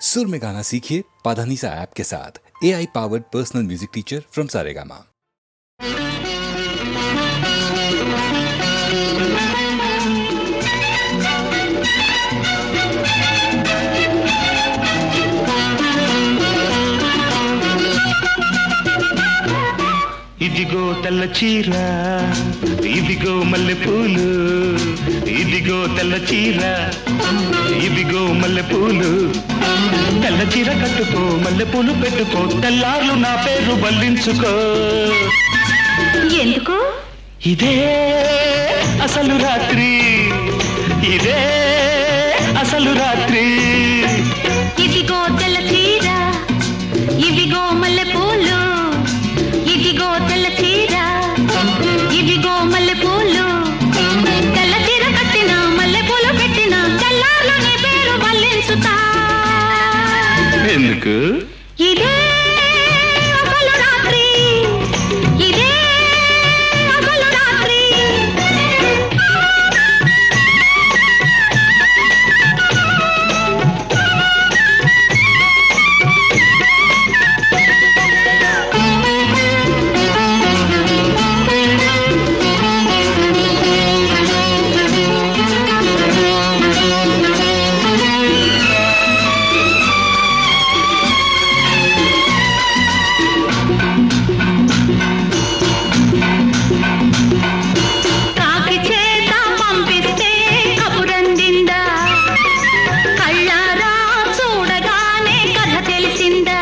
सुर में गाना सीखिए पाधानीसा ऐप के साथ। AI powered personal music teacher from Saregama. ఇదిగో తెల్ల చీర, ఇదిగో మల్లెపూలు, ఇదిగో తెల్ల చీర, ఇదిగో మల్లెపూలు. తెల్ల చీర కట్టుకో, మల్లెపూలు పెట్టుకో, తెల్లార్లు నా పేరు బల్లించుకో. ఎందుకు? ఇదే అసలు రాత్రి, ఇదే అసలు రాత్రి. ఇదిగో తెల్ల చీర, ఇదిగో మల్లెపూలు, ఇదిగో తెల్ల చీర, ఇదిగో మల్లెపూలు. తెల్ల చీర కట్టిన, మల్లెపూలు పెట్టిన, తెల్లార్లు నీ పేరు బల్లించుతా. ఎందుకు? ఇదే అసలు రాత్రి, ఇదే అసలు రాత్రి. కాకి చేత పంపిస్తే కబురందిందా, కళ్ళారా చూడగానే కథ తెలిసిందా.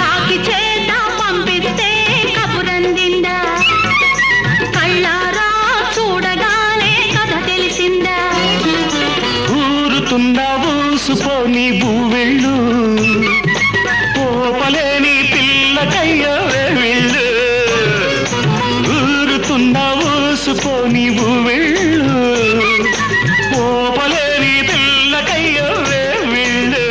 కాకి చేత పంపిస్తే కబురందిందా, కళ్ళారా చూడగానే కథ తెలిసిందా. ఊరుతుందా ఊసుపోని బూవెళ్ళు, పోపలేని పిల్లకయ్యో వెళ్ళు. ఊరుతుందా ఊసుపోని బూవెళ్ళు, పోపలేని పిల్లకయ్యో వెళ్ళు.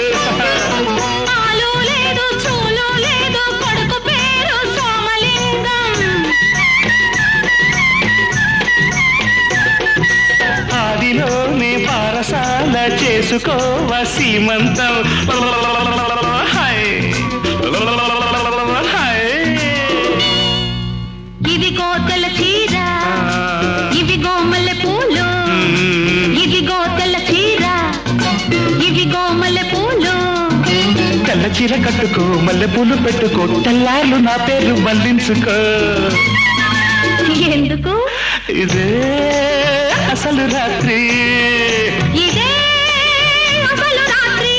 ఆలు లేదు చూలు లేదు, కొడుకు పేరు సోమలింగం. ఆదిలోనే పారసాల చేసుకోవ సీమంతం. Hi hi. ఇదిగో తెల్ల చీర, ఇదిగో మల్లెపూలు, ఇదిగో తెల్ల చీర, ఇదిగో మల్లెపూలు. తెల్ల చీర కట్టుకో, మల్లెపూలు పెట్టుకో, తెల్లార్లు నా పేరు బల్లించుకో. ఎందుకు? ఇదే అసలు రాత్రి. ఇదే అసలు రాత్రి.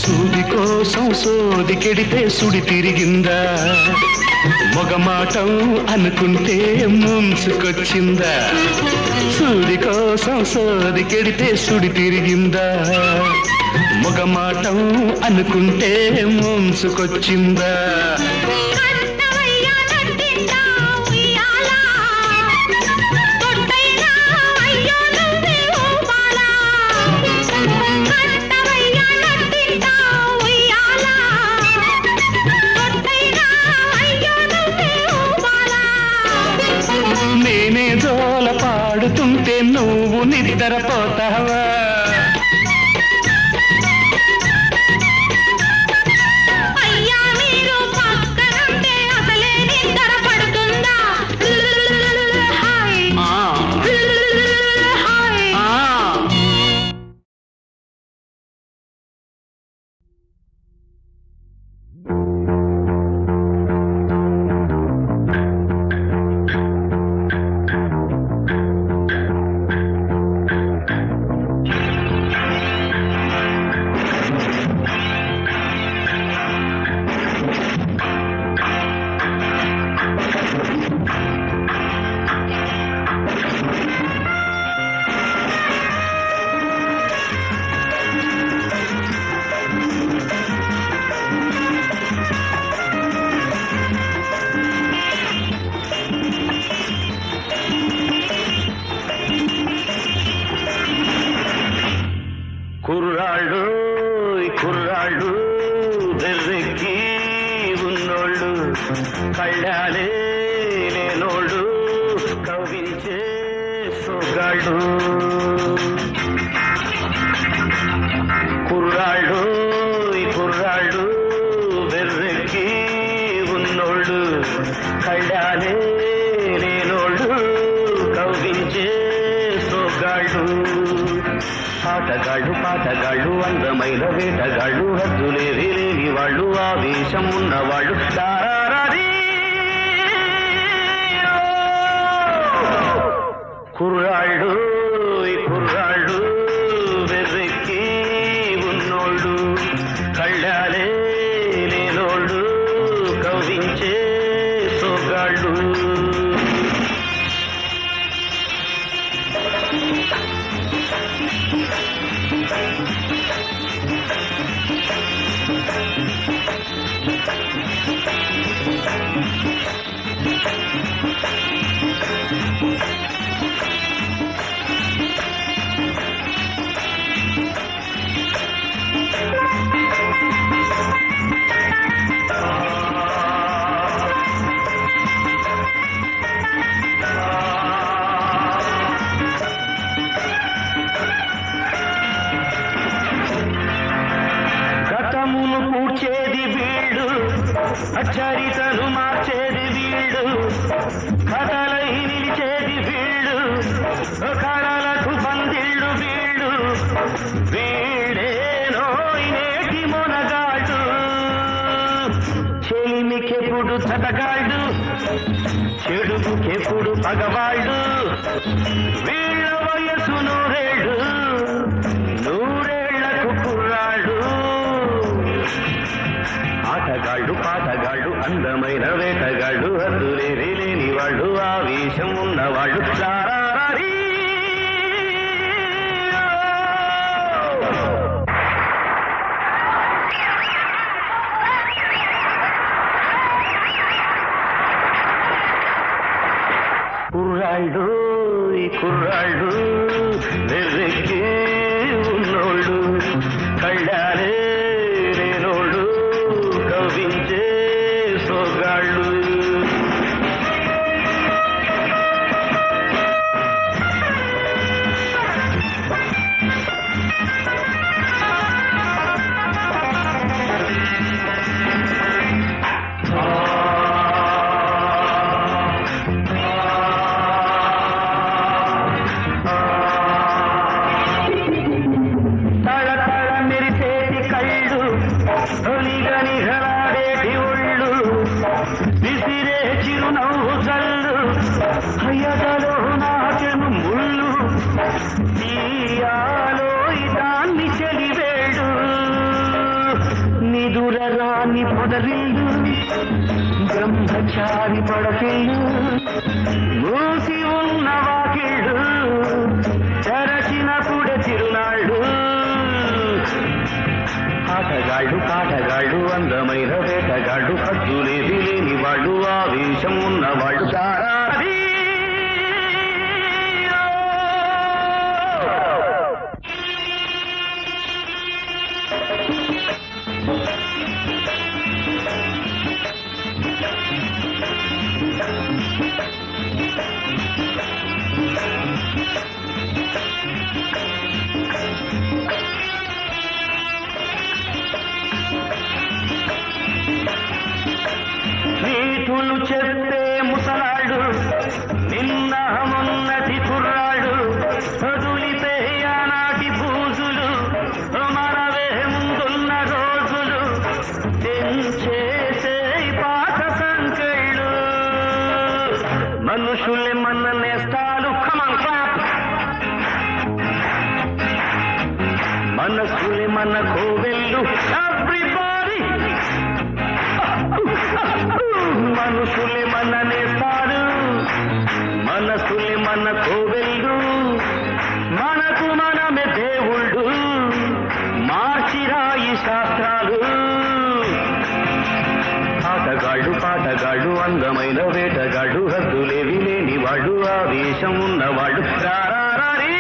సూది కోసం సోది కెడితే సుడి తిరిగిందా, మొగమాటం అనుకుంటే ముంచుకొచ్చిందా. సూది కోసం సోది కెడితే సుడి తిరిగిందా, మొగమాటం అనుకుంటే ముంచుకొచ్చిందా. కట్టవయ్యా నట్టిందా ఉయ్యాల, తొట్టైనా అయ్యో నువ్వే ఊపాలా. కట్టవయ్యా నట్టిందా ఉయ్యాల, తొట్టైనా అయ్యో నువ్వే ఊపాలా. నేనే జోల పాడుతుంటే నువ్వు నిద్రపోతావా. అయ్యా మీరు పక్కనుంటే అసలే నిద్ర పడుతుందా. Hi hi. కళ్ళాలే లేనోళ్ళు కవ్వించే సొగాళ్ళు కుర్రాళ్ళు ఈ కుర్రాళ్ళు వెర్రెక్కి ఉన్నోళ్ళు కళ్ళాలే లేనోళ్ళు కవ్వించే సొగాళ్ళు పాటగాళ్ళు అందమైన వేటగాళ్ళు హద్దులేవి లేని వాళ్ళు ఆవేశం ఉన్నవాళ్ళు దారారీ కుర్రాళ్ళు ఈ కుర్రాళ్ళు వెర్రెక్కి ఉన్నోళ్ళు కళ్ళాలే లేనోళ్ళు కవ్వించే సొగాళ్ళు గతమును పూడ్చేది వీడు చరితను మార్చేది వీడు కథలై నిలిచేది వీడు కళలకు పందిళ్ళు వీడు వీడేనో నేటి మొనగాడు చెలిమికెప్పుడు చటగాడు చెడుపుకెప్పుడు పగవాళ్ళు వీళ్ళ వయసు నూరేళ్ళు నూరేళ్లకు కుర్రాడు పాటగాళ్ళు అందమైన వేటగాళ్ళు హద్దులేవి లేని వాళ్ళు ఆవేశం ఉన్నవాళ్ళు దారారీ కుర్రాళ్ళు ఈ కుర్రాళ్ళు వెర్రెక్కి ఉన్నోళ్ళు కళ్ళాలే లేనోళ్ళు కవ్వించే సొగాళ్ళు నిఘలాడేటి ఒళ్ళు విసిరే చిరునవ్వు జల్లు అయ్యదలో నాకెను ముళ్ళు తీయాలో దాన్ని చెలివేడు నిదురరాని పొదరిల్లు బ్రహ్మచారి పడకిళ్ళు మూసి ఉన్న వాకిళ్ళు తెరచినప్పుడే తిరునాళ్ళు పాటగాళ్ళు అందమైన వేటగాళ్ళు హద్దులేవి లేని వాళ్ళు ఆవేశం ఉన్నవాళ్ళు దారారీ నీతులు చెప్పే ముసలాడు నిన్న మొన్నటి కుర్రాడు వదులితే ఆనాటి బూజులు మనవే ముందున్న రోజులు తెంచేసే పాత సంకెళ్ళు మనుషులే మన నేస్తాలు మనసులే మన కోవెళ్ళు ఎవ్రీబాడీ మనుషులే మన నేస్తాడు మనసులే మన కోవెళ్ళు మనకు మనమే దేవుళ్ళు మార్చిరాయి శాస్త్రాలు పాటగాళ్ళు అందమైన వేటగాళ్ళు హద్దులేవి లేని వాళ్ళు ఆవేశం ఉన్నవాళ్ళు దారారీ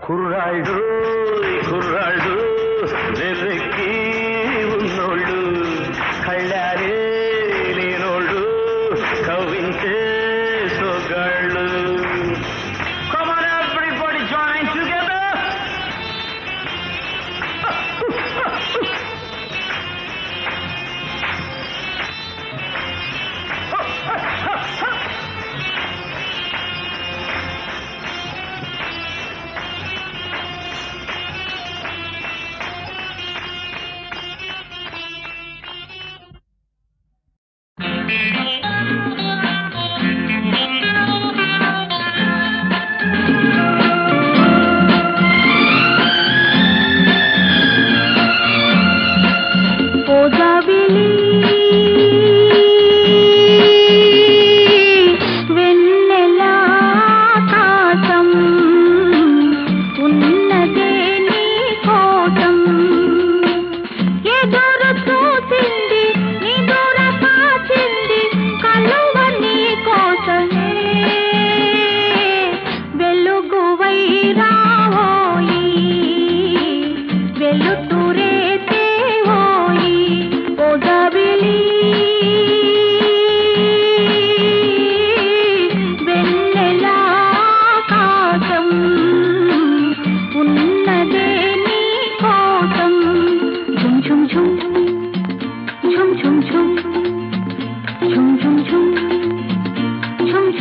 కుర్రాళ్ళు వెర్రెక్కి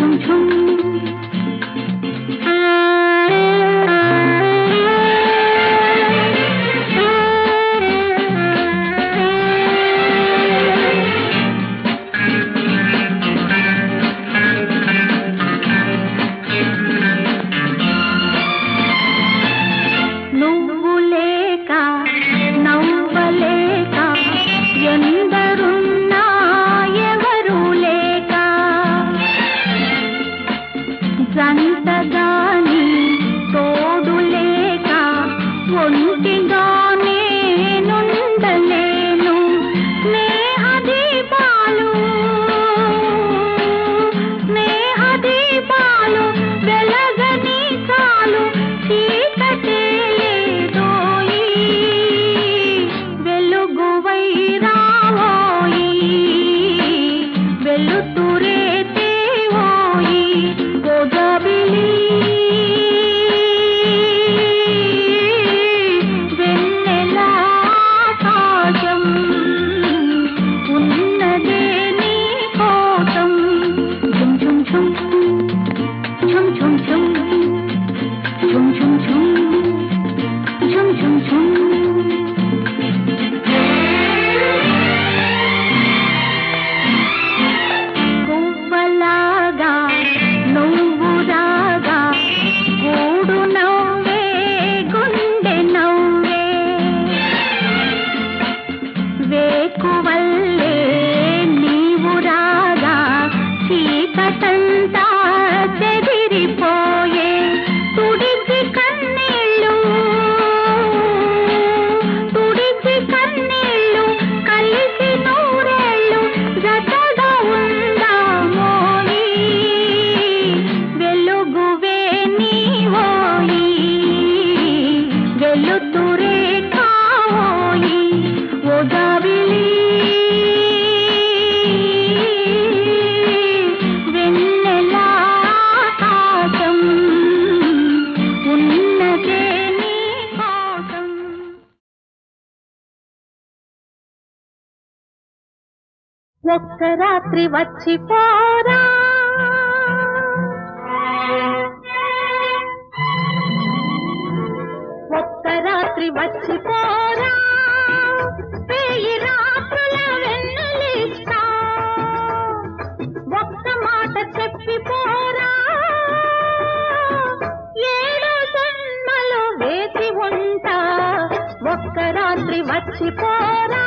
ఝుమ్ ఝుమ్ నువ్వు లేక నవ్వలేక ఎందరున్నా ఎవరు లేక జంటగాని తోడు లేక ఒంటిగానే నుండలేను స్నేహ దీపాలు వెలగని చాలు చీకటే లేదోయి వెలుగువై రావోయి వెలుతురే తేవోయి గోదాబిలి వెన్నెలా ఆకాశం ఉన్నదే నీ కోసం ఝుమ్ ఝుమ్ ఝుమ్ ఝుమ్ ఝుమ్ ఝుమ్ ఝుమ్ ఝుమ్ ఝుమ్ ఝుమ్ ఝుమ్ ఝుమ్ పువ్వలాగా నువ్వు రాగా గూడు నవ్వే గుండె నవ్వే వేకువల్లే నీవు రాగా చీకటంతా చెదిరిపోయే తుడిచి కన్నీళ్ళు కలిసి నూరేళ్ళు జతగా ఉందామోయి వెలుగువే నీవోయి వెలుతురే కావోయి ఓదావిలి వెన్నెలా ఆకాశం ఉన్నదే నీ కోసం ఒక్క రాత్రి వచ్చిపోరా ఒక్క రాత్రి వచ్చిపోరా వెయ్యి రాత్రుల వెన్నెలిస్తా ఒక్క మాట చెప్పిపోరా ఏడు జన్మలు వేచి ఉంటా ఒక్క రాత్రి వచ్చిపోరా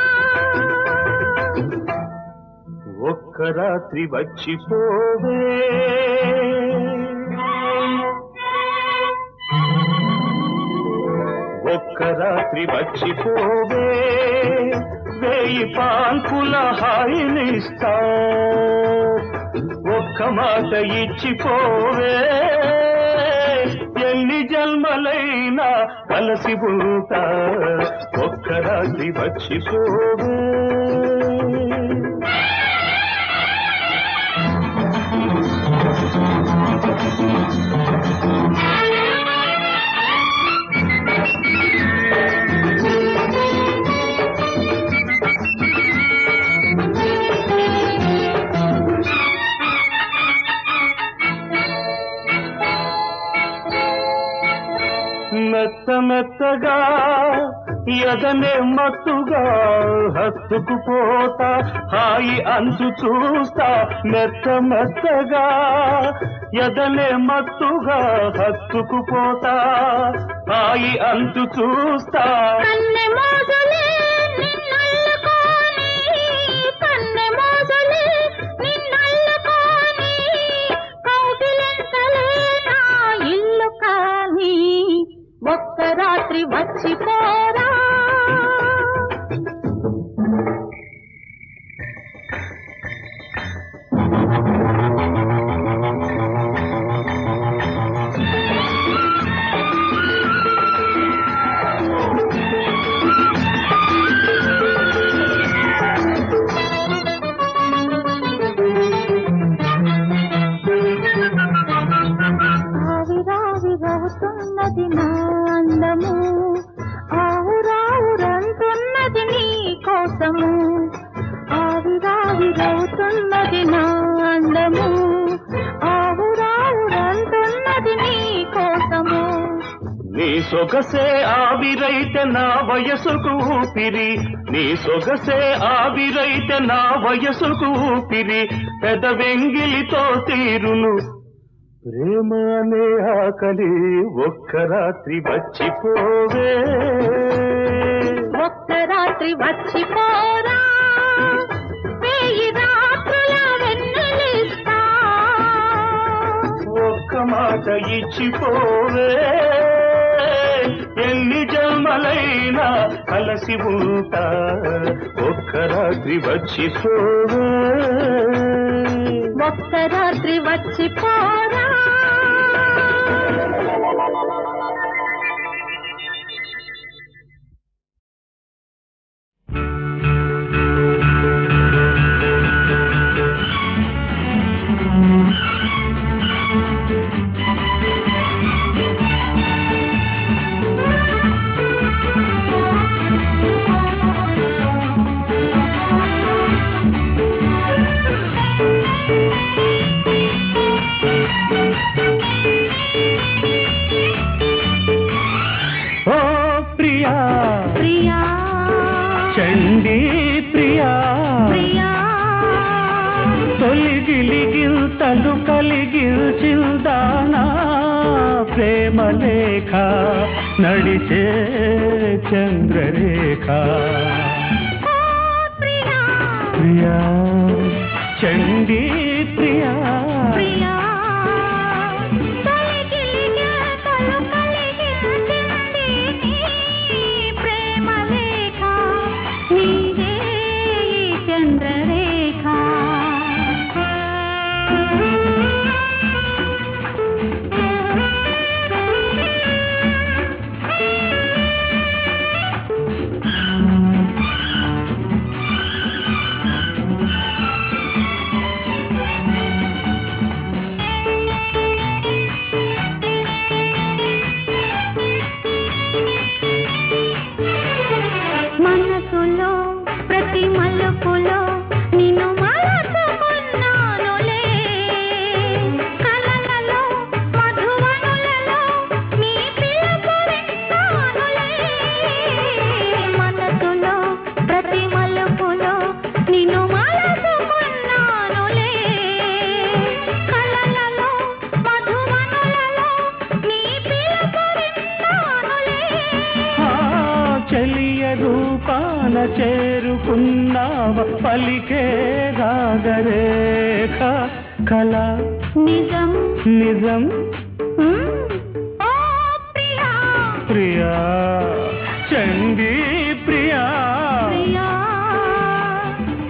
ఒక్క రాత్రి వచ్చిపోవే ఒక్క రాత్రి వచ్చిపోవే వేయి పాల్పుల హాయినిస్తా ఒక్క మాట ఇచ్చిపోవే ఎన్ని జన్మలైనా కలిసి ఉంటా ఒక్క రాత్రి వచ్చిపోవే మెత్త మెత్తగా ఎదనే మత్తుగా హత్తుకుపోతా హాయి అంచు చూస్తా మెత్త మెత్తగా ఎదనే మత్తుగా హత్తుకుపోతా హాయి అంచు చూస్తా కన్నె మోజులే నిన్నల్లుకోని కన్నె మోజులే నిన్నల్లుకోని కౌగిలింతలే నా ఇల్లు కాని ఒక్క రాత్రి వచ్చిపోరా ఆవిరావిరవుతున్నది నా అందము నీ సొగసే ఆవిరైతే నా వయసుకు ఊపిరి, నీ సొగసే ఆవిరైతే నా వయసుకు ఊపిరి, పెదవెంగిలితో తీరును ప్రేమ అనే ఆకలి, ఒక్క రాత్రి వచ్చిపోవే, ఒక్క రాత్రి వచ్చిపోరా, వెయ్యి రాత్రుల వెన్నెలిస్తా, ఒక్క మాట ఇచ్చిపోవే, ఎన్ని జన్మలైనా కలసి ఉంటా, ఒక్క రాత్రి వచ్చిపోవే, ఒక్క రాత్రి వచ్చిపోరా. చండీ ప్రియా ప్రియా తొలిగిలిగిల్తలు కలిగిల్చిందానా ప్రేమ లేఖ నడిచే చంద్రరేఖ ప్రియా ప్రియా చండీ ప్రియా ప్రియా మనసులో ప్రతి మలుపులో నిన్ను మరచుకున్నానులే, కలలలో మధువనులలో నీ పిలుపు విన్నానులే, మనసులో ప్రతి మలుపులో నిన్ను మరచుకున్నానులే, కలలలో మధువనులలో నీ పిలుపు విన్నానులే. చెలియ రూపాన చేరుకున్నావ పలికే రాగరేఖ కళ నిజం నిజం ఓ ప్రియా ప్రియా చండీ ప్రియా ప్రియా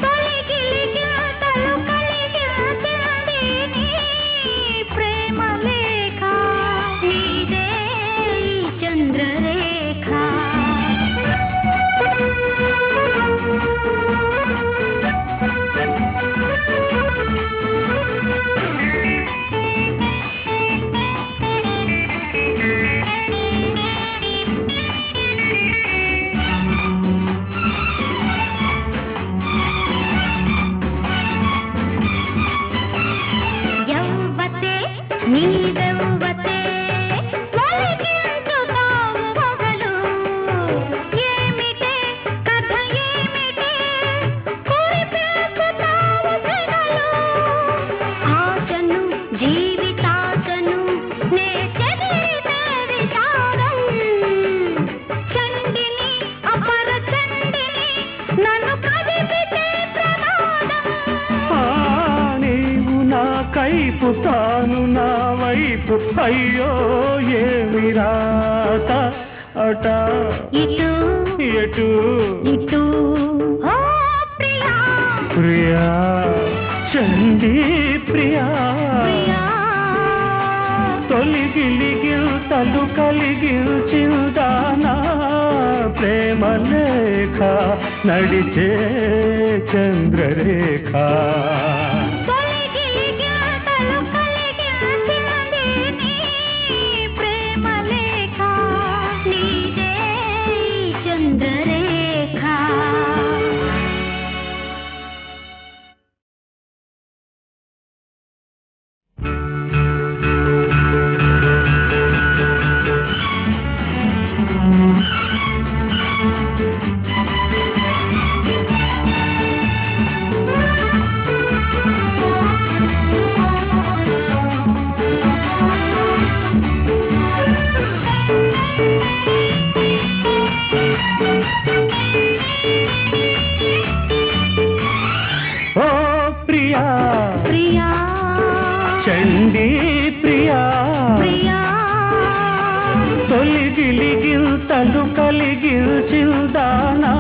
తొలిగిలిగిల్తలు కలిగిల్చింది నీ ప్రేమ లేఖ, నీదే ఈ చంద్రరేఖ. యవ్వతే నీదవ్వతే ఒలికించుతావు మొగలు, ఏమిటే కథ ఏమిటే కురిపేసుతావు సెగలు, ఆశను జీవితాశను నే చెదిరితే విచారం, చండిని అపర చండిని నన్ను కదిపితే ప్రమాదం. నీవు నా కైపు తాను నా వైపు అయ్యో ఏమి రాత అట ఇటు ఎటు ఇటు ఓ ప్రియా ప్రియా చండీ ప్రియా ప్రియా తొలిగిలిగిల్తలు కలిగిల్చిందానా ప్రేమ లేఖ నడిచే చంద్రరేఖ తొలిగిలిగిల్తలు కలిగిల్చింది నీ ప్రేమ లేఖ, నీదే ఈ చంద్రరేఖ. చండీ ప్రియా ప్రియా తొలి గిలిగిల్తలు కలిగిల్చిందానా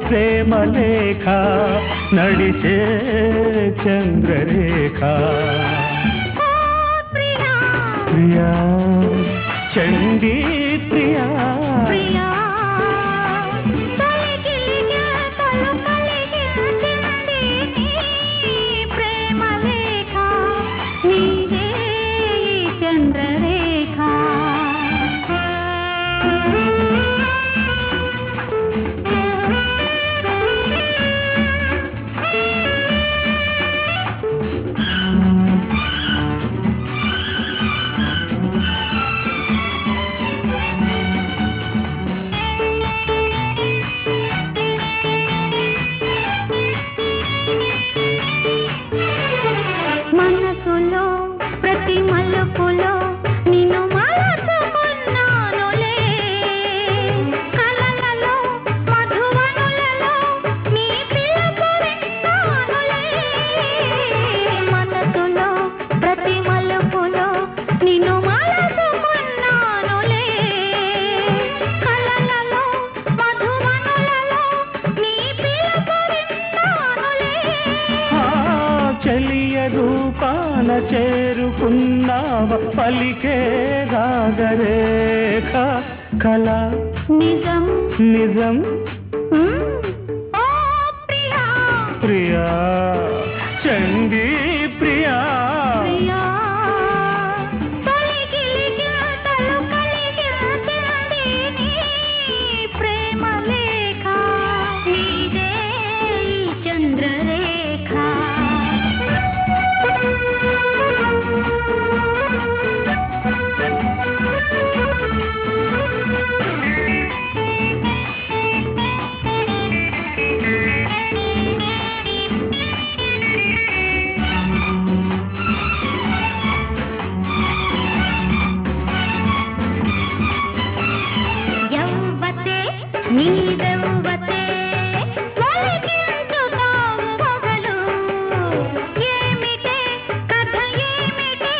ప్రేమ లేఖ నడిచే చంద్రరేఖ ఓ ప్రియా ప్రియా చండీ ప్రియా ప్రియా తొలగిలిగా తలు కలిగించింది నీ ప్రేమ లేఖ నీదే ఈ చంద్రరేఖ మనసులో ప్రతి మలుపులో నిన్ను మరచుకున్నానులే కలలలో మధువనులలో నీ పిలుపు విన్నానులే మనసులో ప్రతి మలుపులో నిన్ను మరచుకున్నానులే కలలలో మధువనులలో నీ పిలుపు విన్నానులే చెలియ రూపాన చేరుకున్నావ పలికే రాగరేఖ కళ నిజం నిజం ఓ ప్రియా ప్రియా చండీ ప్రియా ప్రియా తొలగిలిగా తలు కలిగించింది నీ ప్రేమ లేఖ నీదే ఈ చంద్రరేఖ యవ్వతే నీదవ్వతే ఒలికించుతావు మొగలు ఏమిటే కథ ఏమిటే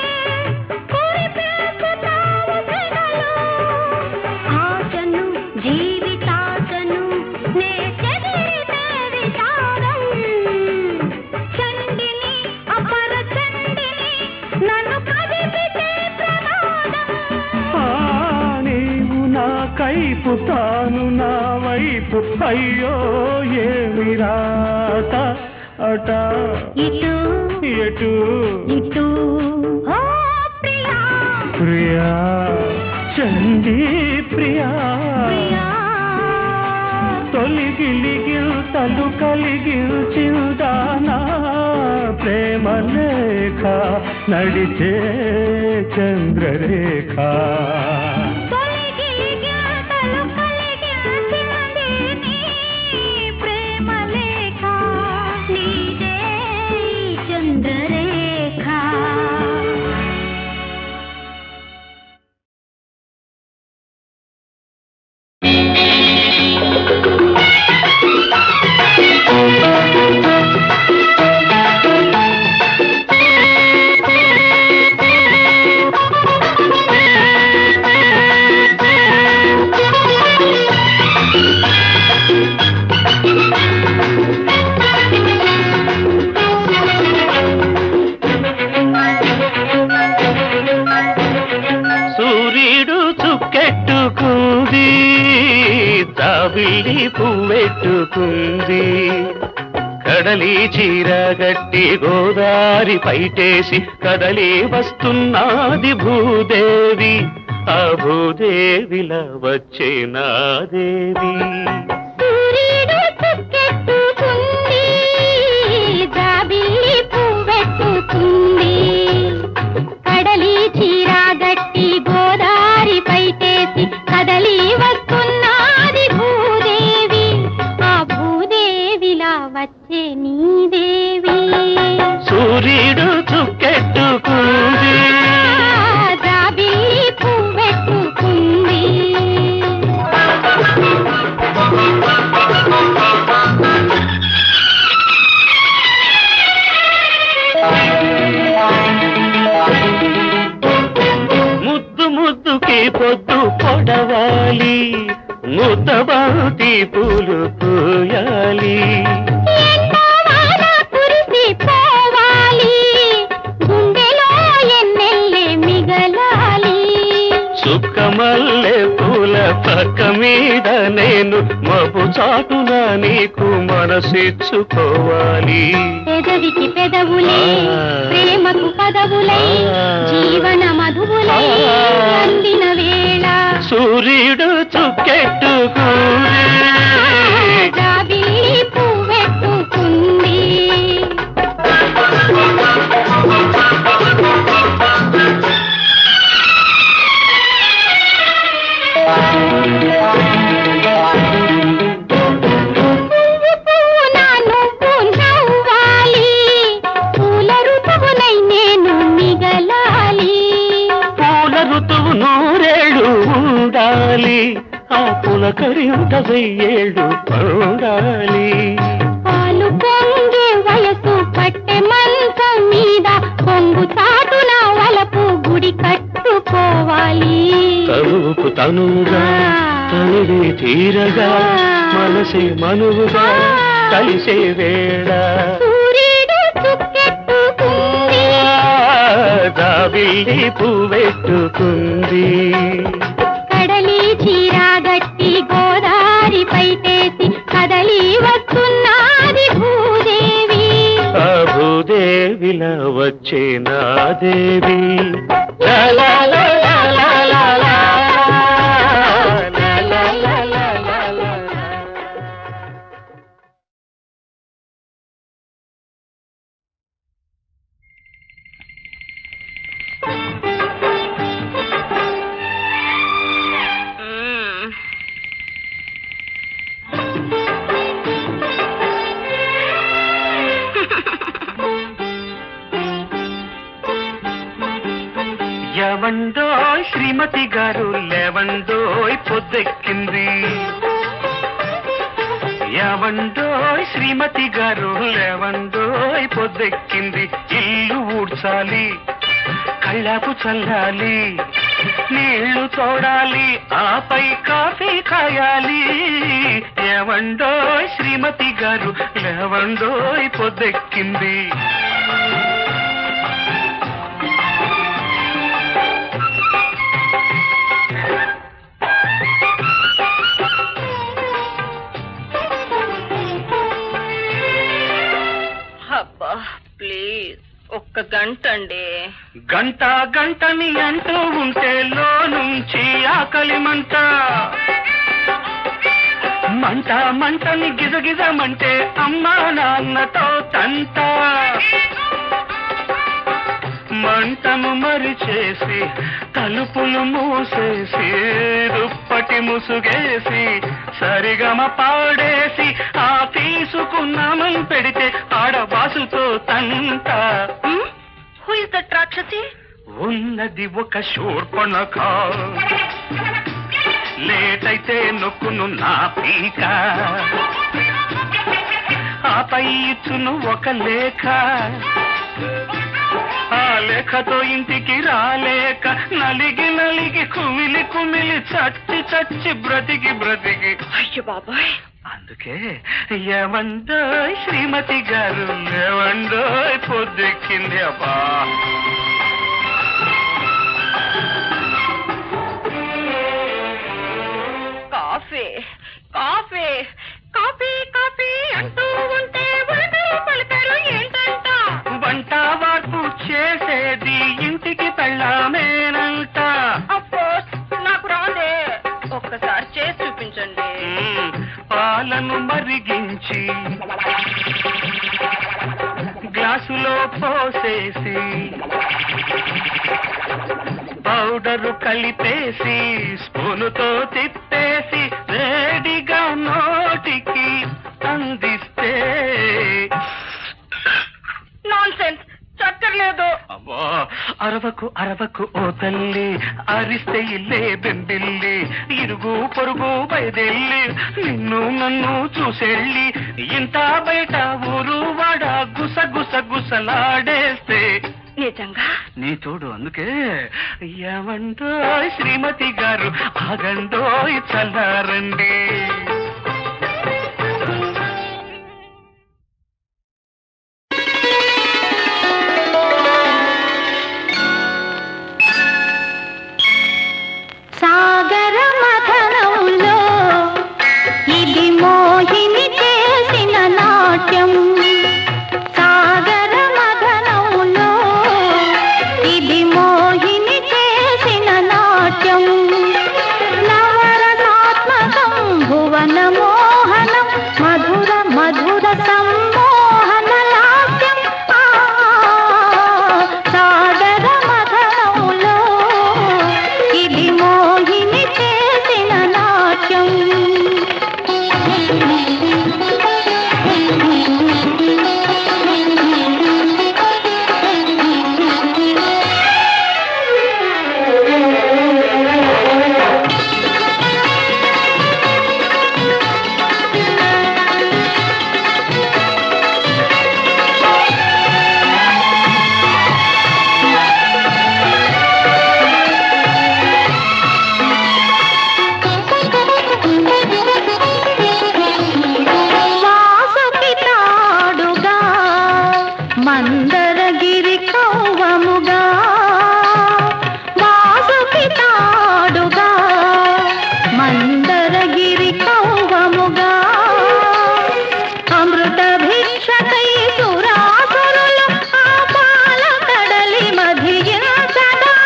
కురిపేసుతావు సెగలు ఆశను జీవితాశను నే చెదిరితే విచారం చండిని అపర చండిని నన్ను కదిపితే ప్రమాదం నీవు నా కైపు తాను నా వైపు అయ్యో ఏమి రాత అట ఇటు ఎటు ఇటు ఓ ప్రియా ప్రియా చండీ ప్రియా ప్రియా తొలి గిలిగిల్తలు కలిగిల్చిందానా ప్రేమ లేఖ నడిచే చంద్రరేఖ తొలగిలిగా తలు కలిగించింది నీ ప్రేమ లేఖ నీదే ఈ చంద్రరేఖ సూర్యుడు చుక్కెట్టుకుంది జాబిల్లి పువ్వెట్టుకుంది కడలి చీర గట్టి గోదారి పైటేసి కదలి వస్తున్నాది భూదేవి ఆ భూదేవిలా వచ్చే నా దేవి సూర్యుడు చుక్కెట్టుకుంది జాబిల్లి పువ్వెట్టుకుంది కడలి చీర గట్టి గోదారి పైటేసి కదలి వస్తున్నాది భూదేవి ఆ భూదేవిలా వచ్చే నీ దేవి సూర్యుడు చుక్కెట్టుకుంది జాబిల్లి పువ్వెట్టుకుంది ముద్దుకి పొద్దు పొడవాలి, ముద్దబాతి పూలు పూయాలి. ఎండవాన కురిసిపోవాలి, గుండెలో ఎన్నెల్లే మిగలాలి. చుక్కమల్లె పూల పక్క మీద నేను మబ్బు చాటున నీకు మనసిచ్చుకోవాలి. పెదవికి పెదవులై ప్రేమకు పదవులై జీవన మధువులై అందిన వేళ సూర్యుడు చుక్కెట్టుకుంది, జాబిల్లి పువ్వెట్టుకుంది. ఆ పులకరింత వెయ్యేళ్ళు పడాలి. పాలు పొంగే వయసు పట్టె మంచం మీద పొంగు చాటున వలపు గుడి కట్టుకోవాలి. తనువుకు తనువుగా తనువే తీరగా మనసే మనువుగా కలిసే వేళ సూర్యుడు చుక్కెట్టుకుంది, జాబిల్లి పువ్వెట్టుకుంది. కడలి చీరాగట్టి గోదారి పైటేసి కదలి వస్తున్నాది భూదేవి. ఆ భూదేవిలా వచ్చే నా దేవి. లా లా లా లా లా లా లా. లేవండోయ్ శ్రీమతి గారు లేవండోయ్ పొద్దెక్కింది. లేవండోయ్ శ్రీమతి గారు లేవండోయ్ పొద్దెక్కింది. ఇల్లు ఊడ్చాలి, కళ్ళాపు చల్లాలి, నీళ్లు తోడాలి, ఆపై కాఫీ కాయాలి. లేవండోయ్ శ్రీమతి గారు లేవండోయ్ పొద్దెక్కింది. ప్లీజ్ ఒక్క గంట అండి. గంట గంటని అంటూ ఉంటే లో నుంచి ఆకలి మంట, మంట మంటని గిజగిజమంటే అమ్మా నాన్నతో తంట. మంటను మరిచేసి తలుపులు మూసేసి దుప్పటి ముసుగేసి సరిగమ పాడేసి ఆ తీసుకున్నామని పెడితే ఆడవాసుతో తంట. హూ ఇస్ దట్ రాక్షసి? ఉన్నది ఒక శూర్పణఖ, లేటైతే నొక్కును నా పీక, ఆపై ఇచ్చును ఒక లేఖ. ఆ లేఖతో ఇంటికి రాలేక నలిగి నలిగి కుమిలి కుమిలి చచ్చి చచ్చి బ్రతికి బ్రతికి. అయ్యో బాబాయ్, అందుకే ఏమండోయ్ శ్రీమతి గారు ఏమండోయ్ పొద్దెక్కింది. అబ్బా కాఫీ కాఫీ కాఫీ కాఫీ అంటూ ఉంటే పలికారు ఏంటంట? వంట వార్పు చేసేది ఇంటికి పెళ్ళామేనంట. అఫ్కోర్స్ నాకు రాదే, ఒక్కసారి చేసి చూపించండి. పాలను మరిగించి గ్లాసులో పోసేసి పౌడరు కలిపేసి స్పూనుతో తిప్పేసి వేడిగా నోటికి అందిస్తే. నాన్సెన్స్, చక్కర్లేదు. అబ్బా అరవకు అరవకు ఓ తల్లి, అరిస్తే ఇల్లే బెంబిల్లి, ఇరుగు పొరుగు బయదెల్లి నిన్ను నన్ను చూసెళ్ళి ఇంత బయట ఊరు వాడ గుస గుస గుసలాడేస్తే. నిజంగా నీ తోడు అందుకే ఏమంటో శ్రీమతి గారు ఆగండో చల్లారండి. సాగర మథనంలో ఇది మోహిని చేసిన నాట్యం. సాగర మథనంలో ఇది మోహిని చేసిన నాట్యం. నవరసాత్మకం భువన మోహనం మధుర మధుర సమ్మోహన లాస్యం. సాగర మథనంలో ఇది మోహిని చేసిన నాట్యం. వాసుకి తాడుగా మందరగిరి కౌవముగా. వాసుకి తాడుగా మందరగిరి కౌవముగా. అమృత భిక్షకై సురాసురులు ఆ పాల కడలి మధించగా.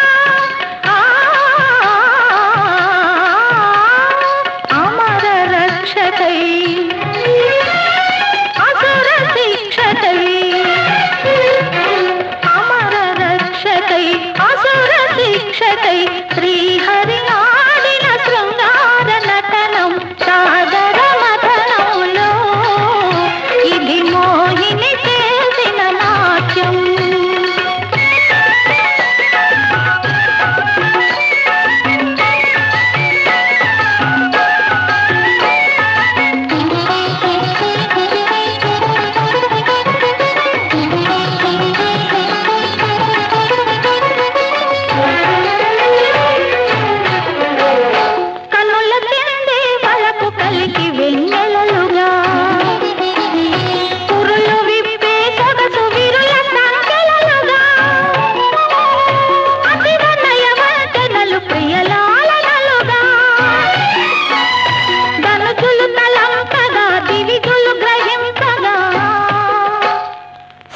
అమర రక్షకై అసుర శిక్షకై. అమర రక్షకై అసుర శిక్షకై శ్రీహరి ఆడిన శృంగార నటనం. సాగర మథనంలో ఇది మోహిని చేసిన నాట్యం. కన్నుల తిండి వలకు కలికి వెన్నెలలుగా. పురులు విప్పే సొగసు విరుల సంకెలలుగా. అతివ నయవంచనలు ప్రియలాలనలుగా. ధనుజులు తలంపగా దివిజులు గ్రహింపగా.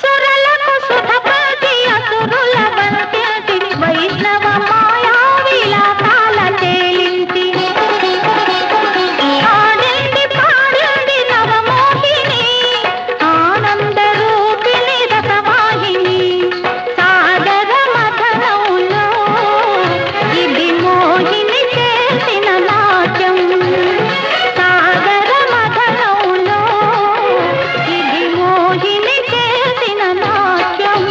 సురలకు సుధపతి అసురుల వంతేటి వైష్ణవ మాయా విలాసాల తేలించి. ఆడింది పాడింది నవమోహిని ఆనంద రూపిణి రసవాహిని. సాగర మథనంలో ఇది మోహిని చేసిన నాట్యం. సాగర మథనంలో ఇది మోహిని చేసిన నాట్యం.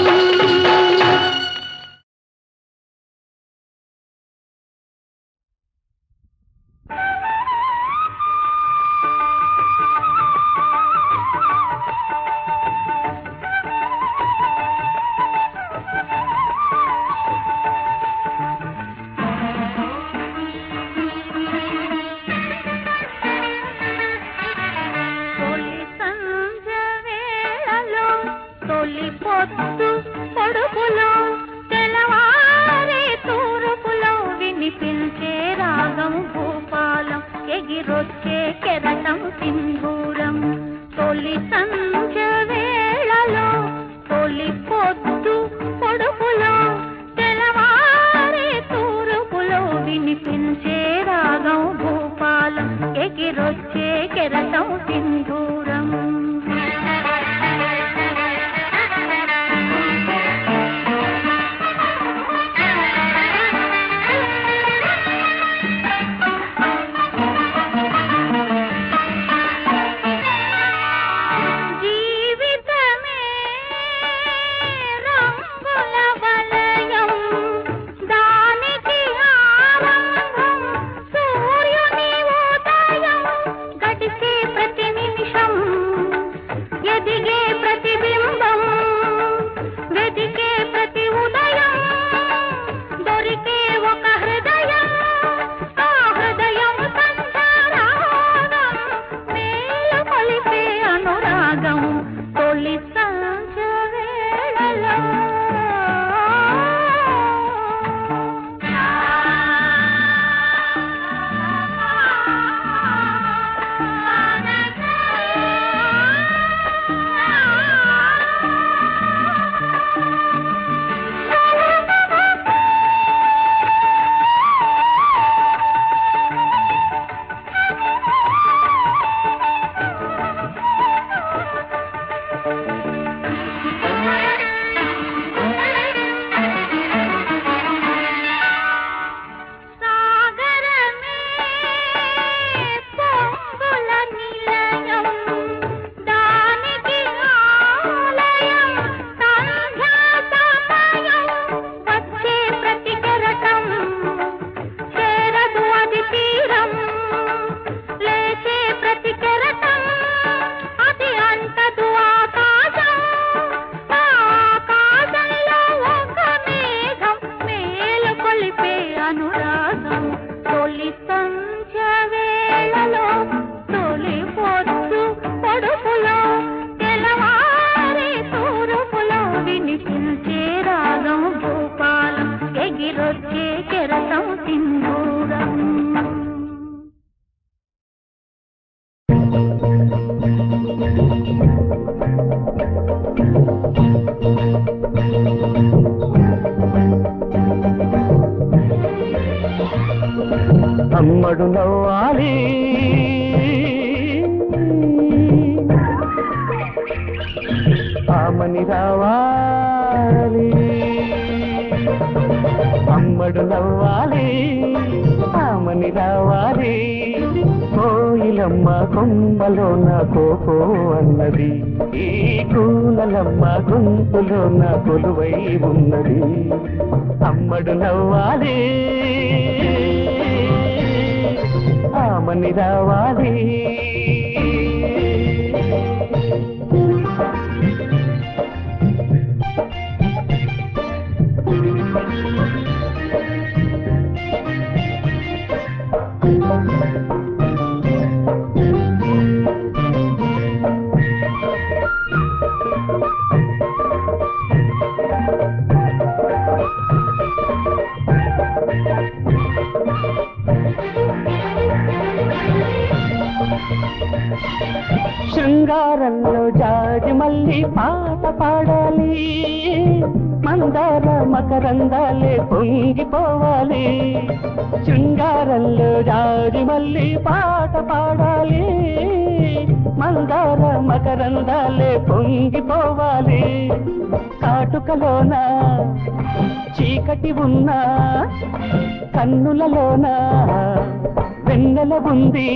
తొలి సంధ్య వేళలో తొలి పొద్దు పొడుపులో తెలవారే తూర్పులో వినిపించే రాగం భూపాలం ఎగిరొచ్చే కెరటం సింధూరం. తొలి సంధ్య వేళలో తొలి పొద్దు పొడుపులో తెలవారే తూర్పులో వినిపించే రాగం భూపాలం ఎగిరొచ్చే కెరటం సింధూరం. జీవితమే రంగుల వలయం దానికి ఆరంభం సూర్యుని ఉదయం. గడిచే ప్రతి నిమిషం ఎదురొచ్చే కెరసం సింధూరం. అమ్మడు నవ్వాలి ఆమని రావాలి, అమ్మడు నవ్వాలి ఆమని రావాలి, కోయిలమ్మ కొమ్మలోన కోకో అన్నది, ఈ కూనలమ్మ గొంతులోన కొలువై ఉన్నది. అమ్మడు నవ్వాలి ఆమని రావాలి. శృంగారంలో జాజి మల్లి పాట పాడాలి, మందార మకరందాలే పొంగిపోవాలి. శృంగారంలో జాజి మల్లి పాట పాడాలి, మందార మకరందాలే పొంగిపోవాలి. కాటుకలోన చీకటి ఉన్నా కన్నులలోన వెన్నెల ఉంది,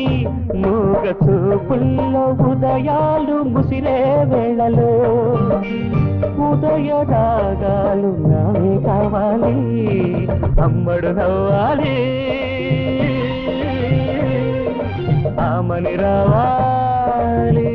మూగ చూపుల్లో ఉదయాలు ముసిరే వేళలో, ఉదయ రాగాలు నావే కావాలి. అమ్మడు నవ్వాలి ఆమని రావాలి.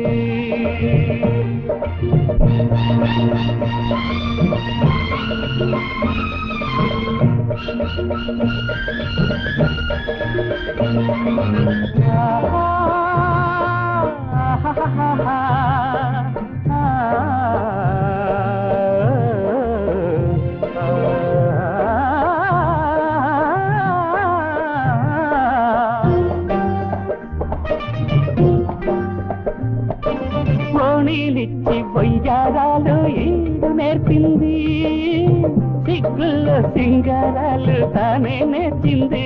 కోణీలిచ్చి వయ్యారాలు ఈడు నేర్పింది, సిగ్గుల్లో సింగారాలు తానే నేర్చింది.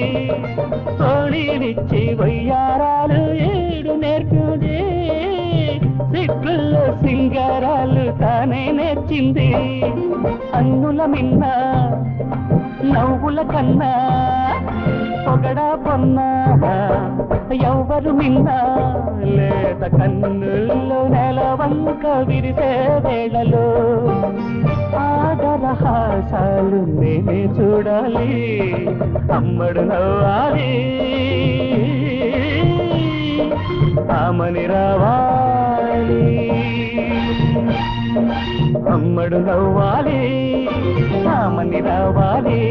కోణీలిచ్చి వయ్యారాలు ఈడు నేర్పింది, సిగ్గుల్లో సింగారాలు తానే నేర్చింది. అన్నుల మిన్న నవ్వుల కన్నా పొగడా పొన్నా ఎవ్వరు మిన్నా, లేత కన్నుల్లో నెలవంక విరిసే వేళలో ఆదరహాసాలు నేనే చూడాలి. అమ్మడు నవ్వాలి ఆమని రావాలి. అమ్మడు నవ్వాలి ఆమని రావాలి,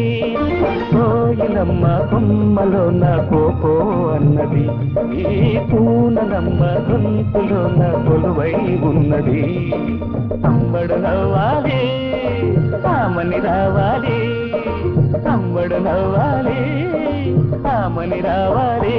కోయిలమ్మ కొమ్మలోన కోకో అన్నది, ఈ పూనలమ్మ గొంతులోన కొలువై ఉన్నది. అమ్మడు నవ్వాలి ఆమని రావాలి, అమ్మడు నవ్వాలి ఆమని రావాలి.